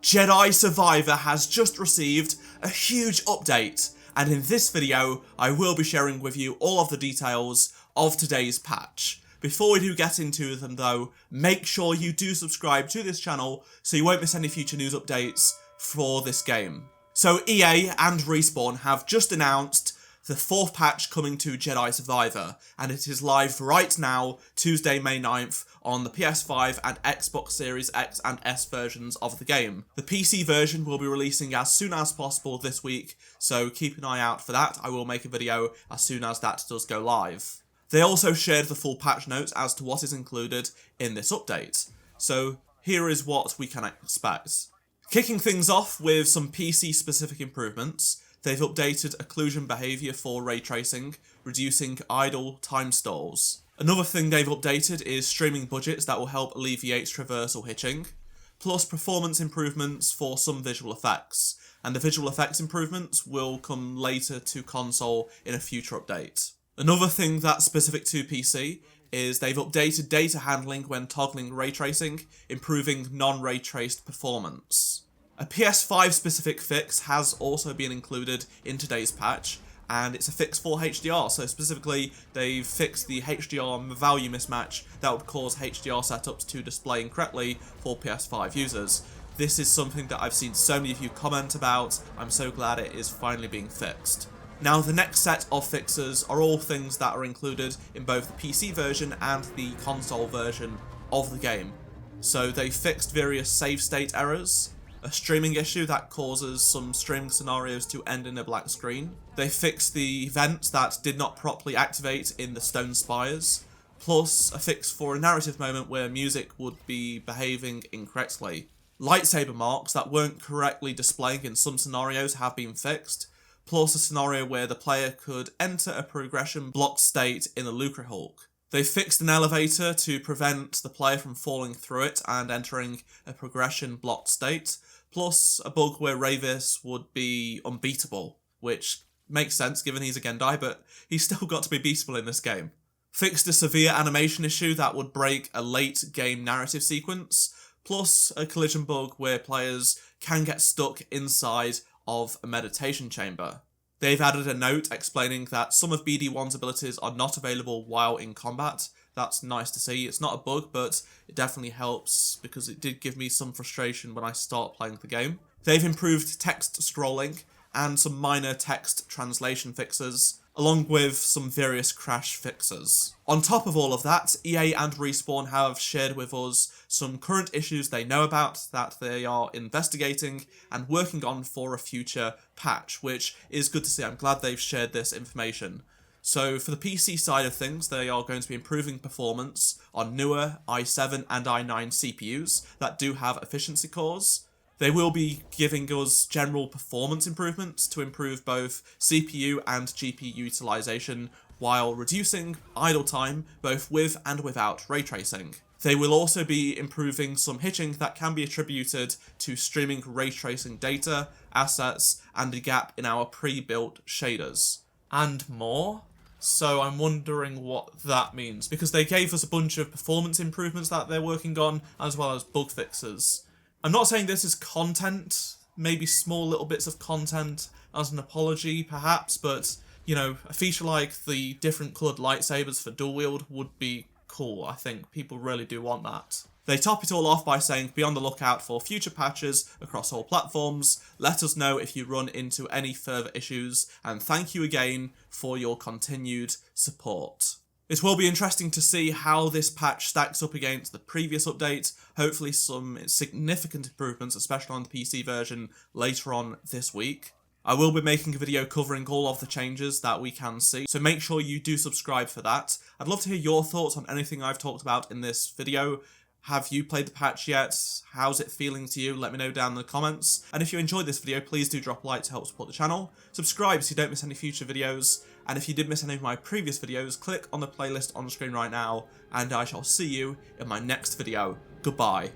Jedi Survivor has just received a huge update, and in this video I will be sharing with you all of the details of today's patch. Before we do get into them though, make sure you do subscribe to this channel so you won't miss any future news updates for this game. So EA and Respawn have just announced the 4th patch coming to Jedi Survivor, and it is live right now, Tuesday, May 9th, on the PS5 and Xbox Series X and S versions of the game. The PC version will be releasing as soon as possible this week, so keep an eye out for that. I will make a video as soon as that does go live. They also shared the full patch notes as to what is included in this update, so here is what we can expect. Kicking things off with some PC-specific improvements, they've updated occlusion behaviour for ray tracing, reducing idle time stalls. Another thing they've updated is streaming budgets that will help alleviate traversal hitching, plus performance improvements for some visual effects, and the visual effects improvements will come later to console in a future update. Another thing that's specific to PC is they've updated data handling when toggling ray tracing, improving non-ray traced performance. A PS5 specific fix has also been included in today's patch, and it's a fix for HDR, so specifically they've fixed the HDR value mismatch that would cause HDR setups to display incorrectly for PS5 users. This is something that I've seen so many of you comment about. I'm so glad it is finally being fixed. Now the next set of fixes are all things that are included in both the PC version and the console version of the game. So they fixed various save state errors, a streaming issue that causes some streaming scenarios to end in a black screen. They fixed the events that did not properly activate in the stone spires, plus a fix for a narrative moment where music would be behaving incorrectly. Lightsaber marks that weren't correctly displaying in some scenarios have been fixed, plus a scenario where the player could enter a progression blocked state in the Lucre Hulk. They fixed an elevator to prevent the player from falling through it and entering a progression blocked state, plus a bug where Ravis would be unbeatable, which makes sense given he's a Gendai, but he's still got to be beatable in this game. Fixed a severe animation issue that would break a late game narrative sequence, plus a collision bug where players can get stuck inside of a meditation chamber. They've added a note explaining that some of BD1's abilities are not available while in combat. That's nice to see. It's not a bug, but it definitely helps because it did give me some frustration when I start playing the game. They've improved text scrolling and some minor text translation fixes, along with some various crash fixes. On top of all of that, EA and Respawn have shared with us some current issues they know about that they are investigating and working on for a future patch, which is good to see. I'm glad they've shared this information. So for the PC side of things, they are going to be improving performance on newer i7 and i9 CPUs that do have efficiency cores. They will be giving us general performance improvements to improve both CPU and GPU utilization while reducing idle time both with and without ray tracing. They will also be improving some hitching that can be attributed to streaming ray tracing data, assets, and a gap in our pre-built shaders. And more? So I'm wondering what that means, because they gave us a bunch of performance improvements that they're working on, as well as bug fixes. I'm not saying this is content, maybe small little bits of content as an apology perhaps, but, you know, a feature like the different coloured lightsabers for dual wield would be cool. I think people really do want that. They top it all off by saying be on the lookout for future patches across all platforms, let us know if you run into any further issues, and thank you again for your continued support. It will be interesting to see how this patch stacks up against the previous update, hopefully some significant improvements, especially on the PC version, later on this week. I will be making a video covering all of the changes that we can see, so make sure you do subscribe for that. I'd love to hear your thoughts on anything I've talked about in this video. Have you played the patch yet? How's it feeling to you? Let me know down in the comments. And if you enjoyed this video, please do drop a like to help support the channel. Subscribe so you don't miss any future videos. And if you did miss any of my previous videos, click on the playlist on screen right now. And I shall see you in my next video. Goodbye.